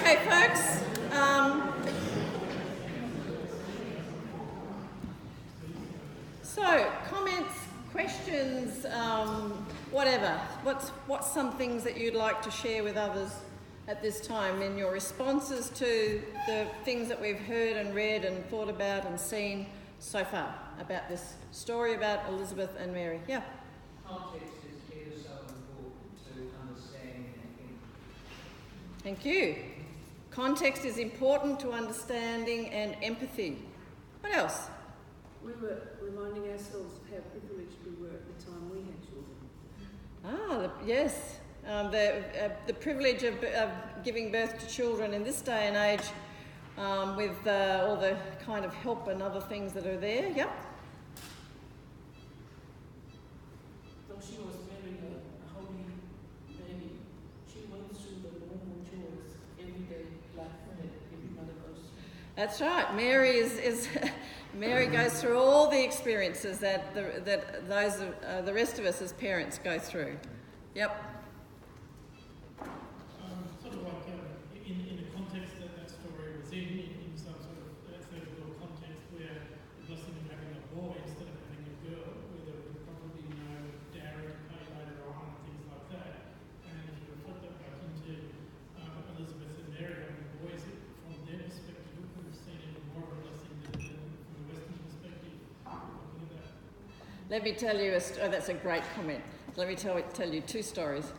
Okay, folks. So, comments, questions, whatever. What's some things that you'd like to share with others at this time in your responses to the things that we've heard and read and thought about and seen so far about this story about Elizabeth and Mary? Yeah. Context is so important to understanding and thinking. Thank you. Context is important to understanding and empathy. What else? We were reminding ourselves how privileged we were at the time we had children. Yes. The privilege of giving birth to children in this day and age with all the kind of help and other things that are there. Yep. Though she was very a holy baby, she went through the normal chores everyday life that every mother goes through. That's right. Mary is Mary goes through all the experiences that those the rest of us as parents go through. Yep. Sort of like in the context that story was in some sort of third world context where the blessing of having a boy instead of having a girl, where there was probably no dowry to pay later on and things like that. And if you reflect that back into Elizabeth and Mary having boys, from their perspective, we could have seen it more of a blessing than from the Western perspective. Look at that. Let me tell you that's a great comment. Let me tell you two stories.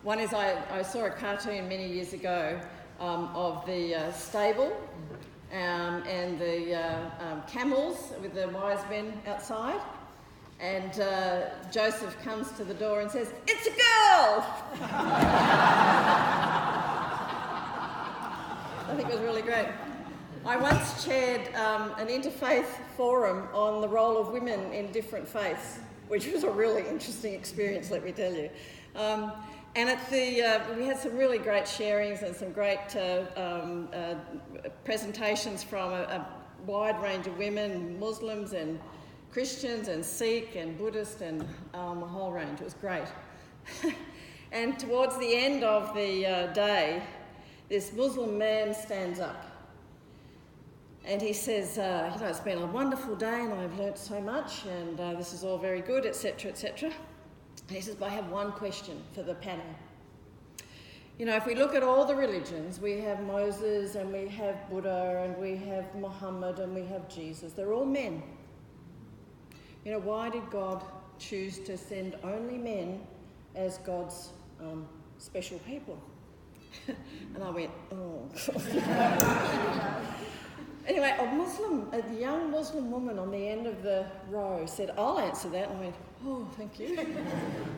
One is I saw a cartoon many years ago of the stable and the camels with the wise men outside. And Joseph comes to the door and says, "It's a girl!" I think it was really great. I once chaired an interfaith forum on the role of women in different faiths, which was a really interesting experience, let me tell you. And at we had some really great sharings and some great presentations from a wide range of women, Muslims and Christians and Sikh and Buddhist and a whole range. It was great. And towards the end of the day, this Muslim man stands up. And he says, it's been a wonderful day and I've learnt so much and this is all very good, etc., etc. And he says, but I have one question for the panel. If we look at all the religions, we have Moses and we have Buddha and we have Muhammad and we have Jesus. They're all men. Why did God choose to send only men as God's special people? And I went, oh. Anyway, a young Muslim woman on the end of the row said, I'll answer that. And I went, oh, thank you.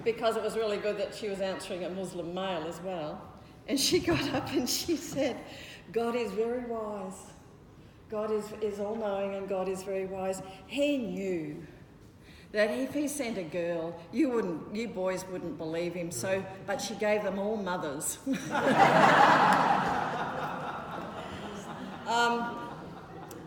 Because it was really good that she was answering a Muslim male as well. And she got up and she said, God is very wise. God is all-knowing and God is very wise. He knew that if he sent a girl, you boys wouldn't believe him. But she gave them all mothers.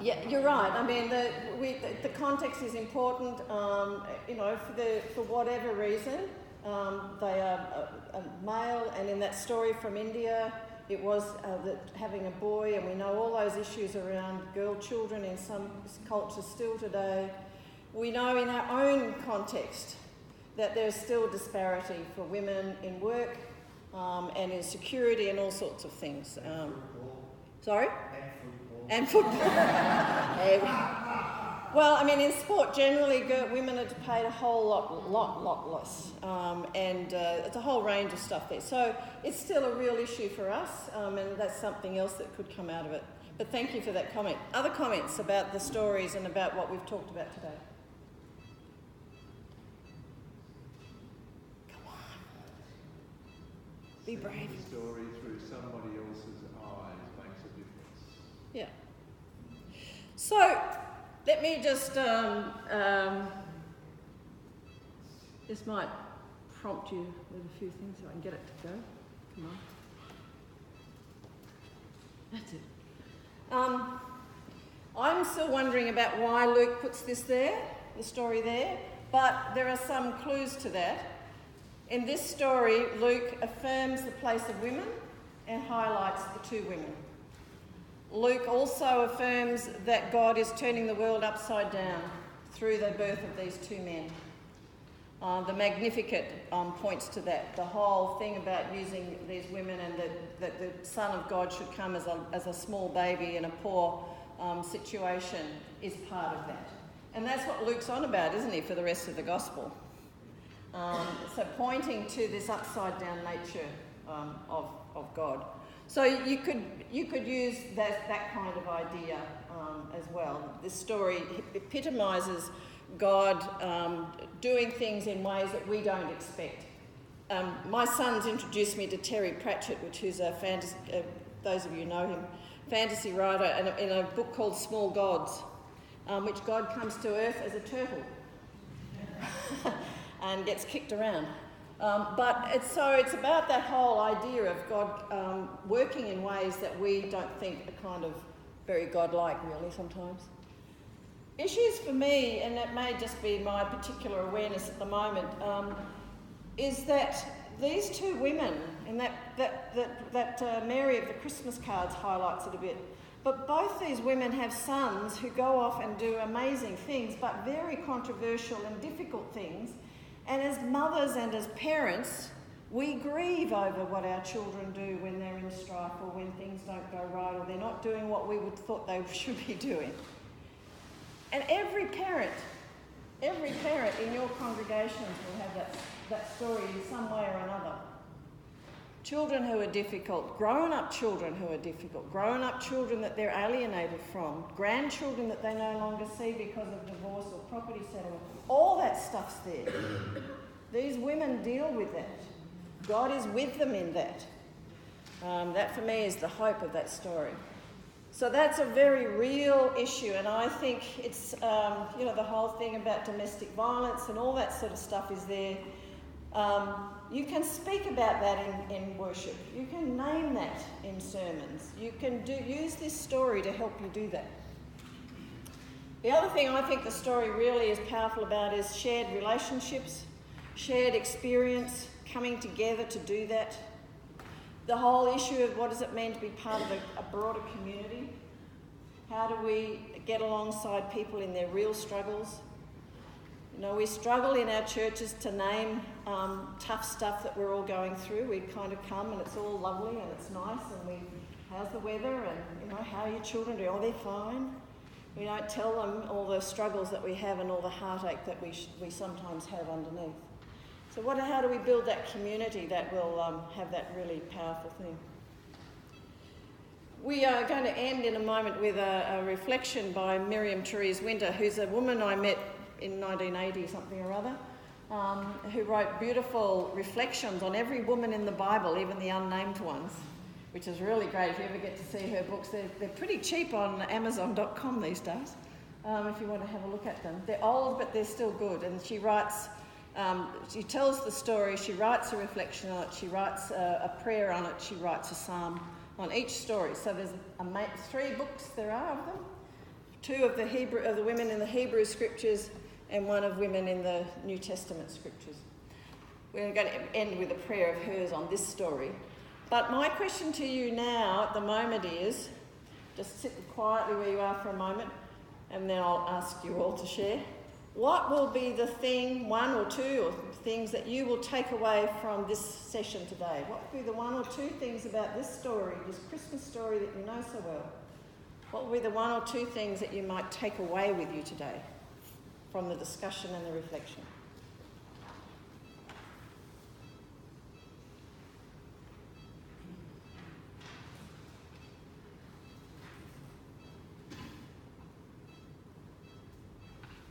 Yeah, you're right. I mean, the context is important. For whatever reason, they are a male, and in that story from India, it was having a boy, and we know all those issues around girl children in some cultures still today. We know in our own context that there's still disparity for women in work and in security and all sorts of things. Sorry? And football. Well, I mean, in sport, generally, women are paid a whole lot less. And it's a whole range of stuff there. So it's still a real issue for us, and that's something else that could come out of it. But thank you for that comment. Other comments about the stories and about what we've talked about today? Come on. Be brave. The story through somebody else's eyes makes a difference. Yeah. So, let me just, this might prompt you with a few things so I can get it to go. Come on. That's it. I'm still wondering about why Luke puts this there, the story there, but there are some clues to that. In this story, Luke affirms the place of women and highlights the two women. Luke also affirms that God is turning the world upside down through the birth of these two men. The Magnificat points to that. The whole thing about using these women and that the Son of God should come as a small baby in a poor situation is part of that. And that's what Luke's on about, isn't he, for the rest of the Gospel? So pointing to this upside down nature of God. So you could use that kind of idea as well. This story epitomises God doing things in ways that we don't expect. My son's introduced me to Terry Pratchett, which is a fantasy, those of you know him, fantasy writer, in a book called Small Gods, which God comes to Earth as a turtle and gets kicked around. But it's about that whole idea of God working in ways that we don't think are kind of very godlike, really, sometimes. Issues for me, and it may just be my particular awareness at the moment, is that these two women, and that Mary of the Christmas cards highlights it a bit, but both these women have sons who go off and do amazing things, but very controversial and difficult things. And as mothers and as parents, we grieve over what our children do when they're in strife or when things don't go right or they're not doing what we would thought they should be doing. And every parent in your congregations will have that story in some way or another. Children who are difficult, grown-up children who are difficult, grown-up children that they're alienated from, grandchildren that they no longer see because of divorce or property settlement. All that stuff's there. These women deal with that. God is with them in that. That for me is the hope of that story. So that's a very real issue, and I think it's, the whole thing about domestic violence and all that sort of stuff is there. You can speak about that in worship. You can name that in sermons. You can use this story to help you do that. The other thing I think the story really is powerful about is shared relationships, shared experience, coming together to do that. The whole issue of what does it mean to be part of a broader community? How do we get alongside people in their real struggles? You know, we struggle in our churches to name tough stuff that we're all going through. We kind of come and it's all lovely and it's nice and how's the weather and, how are your children doing? Oh, they're fine. We don't tell them all the struggles that we have and all the heartache that we sometimes have underneath. So how do we build that community that will have that really powerful thing? We are going to end in a moment with a reflection by Miriam Therese Winter, who's a woman I met in 1980 something or other, who wrote beautiful reflections on every woman in the Bible, even the unnamed ones, which is really great. If you ever get to see her books, they're pretty cheap on Amazon.com these days, if you want to have a look at them. They're old, but they're still good. And she writes, she tells the story, she writes a reflection on it, she writes a prayer on it, she writes a psalm on each story. So there's 3 books there are of them, 2 of the women in the Hebrew scriptures and 1 of women in the New Testament scriptures. We're going to end with a prayer of hers on this story. But my question to you now at the moment is, just sit quietly where you are for a moment, and then I'll ask you all to share. What will be the thing, 1 or 2 things that you will take away from this session today? What will be the 1 or 2 things about this story, this Christmas story that you know so well? What will be the 1 or 2 things that you might take away with you today from the discussion and the reflection?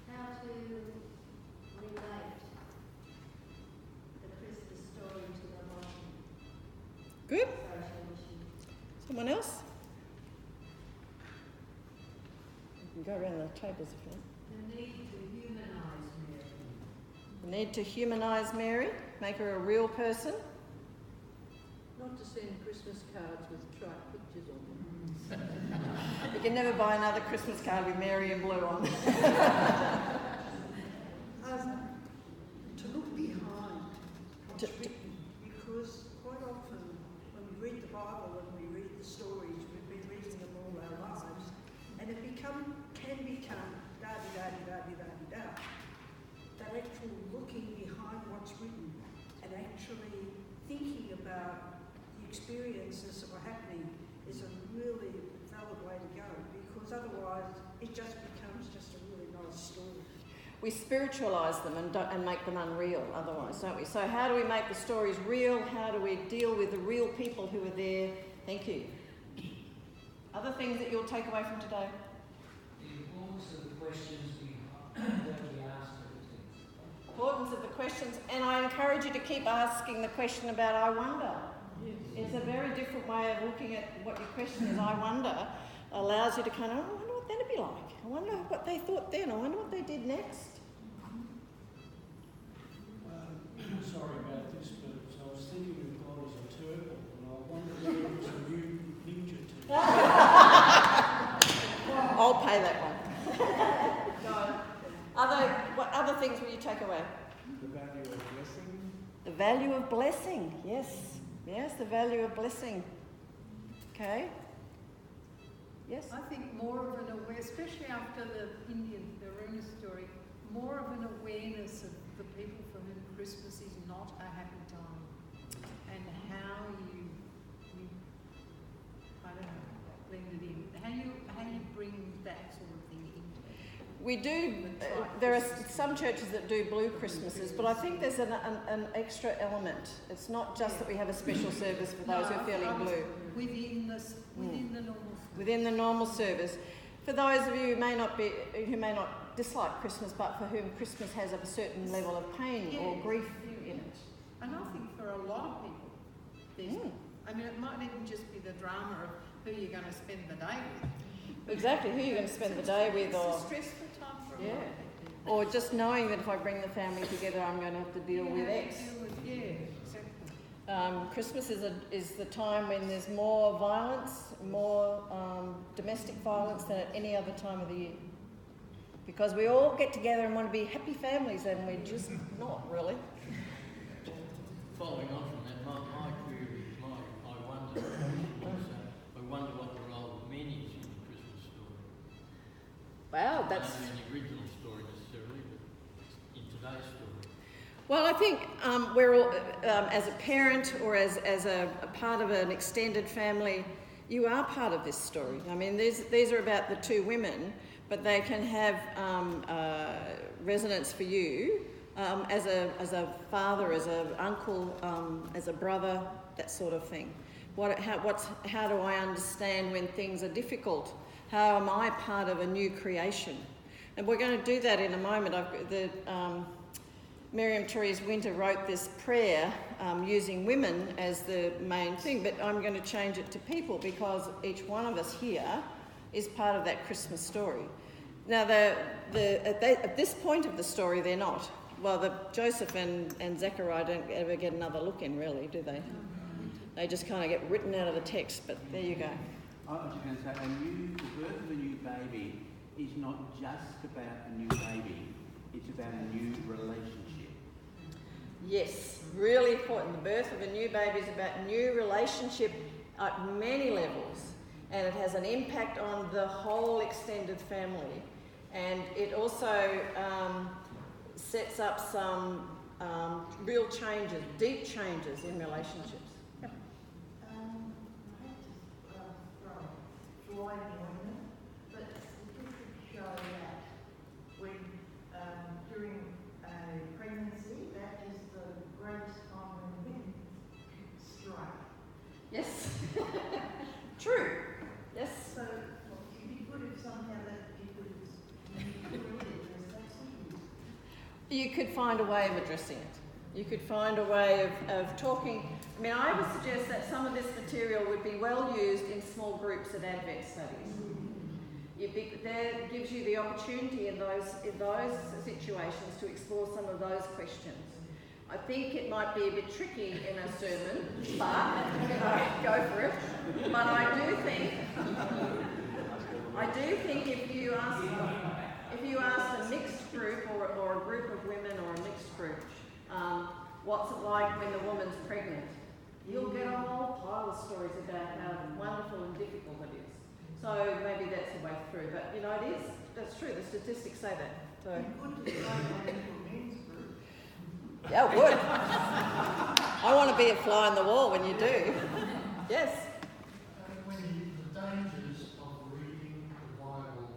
How to relate the Christmas story to the modern Good. social issue. Someone else? You can go around the tables if you want. The need to humanise Mary. The need to humanise Mary, make her a real person. Not to send Christmas cards with trite pictures on them. You can never buy another Christmas card with Mary in blue on. To look behind, because quite often when we read the Bible and we read the stories, we've been reading them all our lives, and it can become da-di-da-di-da-di-da-di-da. That actual looking behind what's written and actually thinking about the experiences that were happening is a really valid way to go, because otherwise it just becomes just a really nice story. We spiritualise them and make them unreal otherwise, don't we? So how do we make the stories real? How do we deal with the real people who are there? Thank you. Other things that you'll take away from today? The importance of the questions that we ask of the text. Importance of the questions, and I encourage you to keep asking the question about I wonder. Yes. It's a very different way of looking at what your question is. I wonder allows you to kind of, I wonder what that'd be like. I wonder what they thought then. I wonder what they did next. Sorry about this, but I was thinking of God as a turtle, and I wonder whether it was a new ninja turtle. I'll pay that one. What other things will you take away? The value of blessing. The value of blessing, yes. Yes, the value of blessing. Okay. Yes? I think more of an awareness, especially after the Runa story, more of an awareness of the people for whom Christmas is not a happy time, and how you I don't know, blend it in. How you bring that sort of thing into it. We do, there are some churches that do blue Christmases, but I think there's an extra element. It's not just that we have a special service for those who are feeling blue. Within the normal. Within the normal service. For those of you who may not dislike Christmas, but for whom Christmas has a certain level of pain or grief in it. And I think for a lot of people, there's, I mean, it might even just be the drama of who you're going to spend the day with. Exactly, who you're going to spend the day with, or it's a stressful time for a lot of people. Or just knowing that if I bring the family together, I'm going to have to deal with X. Exactly. Christmas is the time when there's more violence, more domestic violence than at any other time of the year. Because we all get together and want to be happy families, and we're just not really. Following on from that, my query, I wonder what the role of men is in the Christmas story. Wow, that's... Not in the original story necessarily, but in today's story. Well, I think we're all, as a parent or as a part of an extended family, you are part of this story. I mean, these are about the two women, but they can have resonance for you as a father, as an uncle, as a brother, that sort of thing. How do I understand when things are difficult? How am I part of a new creation? And we're going to do that in a moment. Miriam Therese Winter wrote this prayer using women as the main thing, but I'm going to change it to people because each one of us here is part of that Christmas story. Now, at this point of the story, they're not. Well, Joseph and Zechariah don't ever get another look in, really, do they? They just kind of get written out of the text, but there you go. I was just going to say, the birth of a new baby is not just about a new baby, it's about a new relationship. Yes, really important. The birth of a new baby is about new relationship at many levels, and it has an impact on the whole extended family. And it also sets up some real changes, deep changes in relationships. Yep. But statistics show that when during a pregnancy, that is the greatest time when women strike. Yes. True. Yes. So it'd be good if somehow that you could really address that issue. You could find a way of addressing it. You could find a way of talking. I mean, I would suggest that some of this material would be well used in small groups at Advent studies. That gives you the opportunity in those situations to explore some of those questions. I think it might be a bit tricky in a sermon, but go for it. But I do think if you ask a mixed group or a group of women or a mixed group, what's it like when the woman's pregnant? you'll get a whole pile of stories about how wonderful and difficult it is. So maybe that's the way through. But, you know, it is. That's true. The statistics say that. So. Yeah, it would. I want to be a fly on the wall when you do. Yes. The dangers of reading the Bible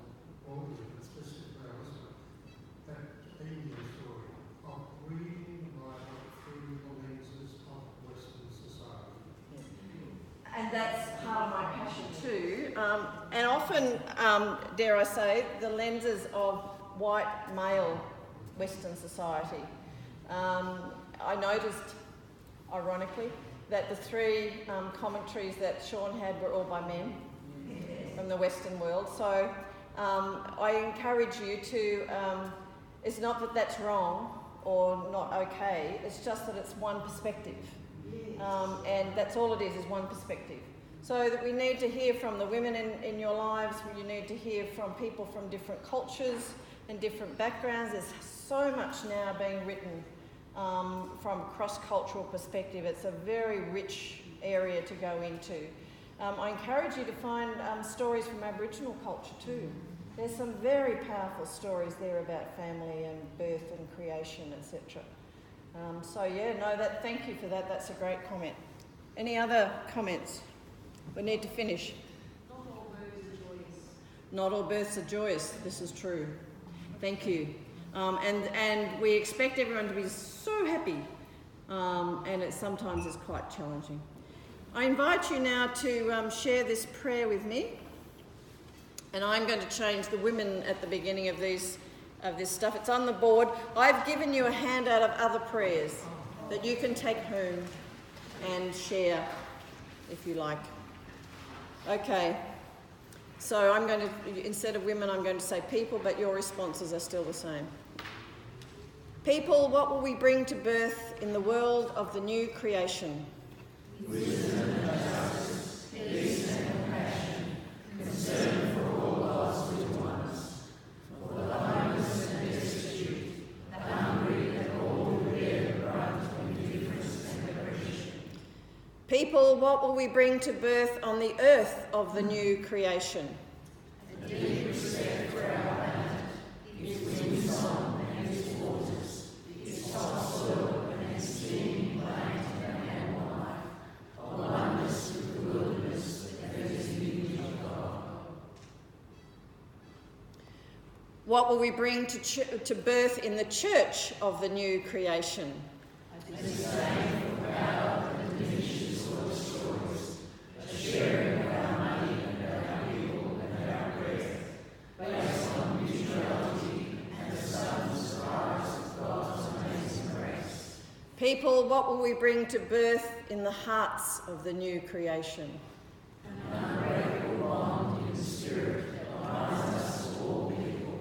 broadly, especially for our listeners, that Indian story, of reading the Bible through the lenses of Western society. And that's part of my passion too. And often, dare I say, the lenses of white male Western society. I noticed, ironically, that the three commentaries that Sean had were all by men from the Western world. So I encourage you to, it's not that that's wrong or not okay, it's just that it's one perspective. And that's all it is one perspective. So that we need to hear from the women in your lives, you need to hear from people from different cultures and different backgrounds. There's so much now being written from a cross-cultural perspective. It's a very rich area to go into. I encourage you to find stories from Aboriginal culture too. There's some very powerful stories there about family and birth and creation, etc. So yeah, no, thank you for that. That's a great comment. Any other comments? We need to finish. Not all births are joyous. Not all births are joyous. This is true. Thank you. And we expect everyone to be so happy, and it sometimes is quite challenging. I invite you now to share this prayer with me, and I'm going to change the women at the beginning of this stuff. It's on the board. I've given you a handout of other prayers that you can take home and share if you like. Okay. So I'm going to, instead of women, I'm going to say people, but your responses are still the same. People, what will we bring to birth in the world of the new creation? Wisdom and justice, peace and compassion, concern for all lost little ones, for the homeless and destitute, the hungry and all who bear the brunt of indifference and oppression. People, what will we bring to birth on the earth of the new creation? A deep respect for our land, its wind song and its waters, its topsoil and its steaming plant and animal life, a oneness with the wilderness that is the image of God. What will we bring to birth in the church of the new creation? A disdain for power that diminishes or destroys, a sharing of our money and our people and our breath, based on mutuality and the sudden surprise of God's amazing grace. People, what will we bring to birth in the hearts of the new creation? An unbreakable bond in the spirit that binds us to all people,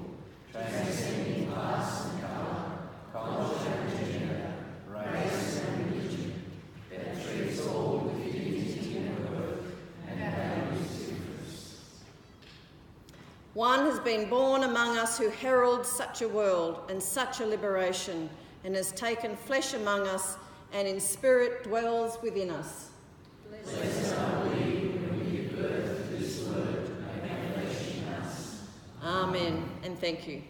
transcending class and colour, culture and gender, race and religion, that treats all with dignity and worth and values difference. One has been born among us who heralds such a world and such a liberation, and has taken flesh among us, and in spirit dwells within us. Blessed are we when we give birth to this word, make flesh in us. Amen, and thank you.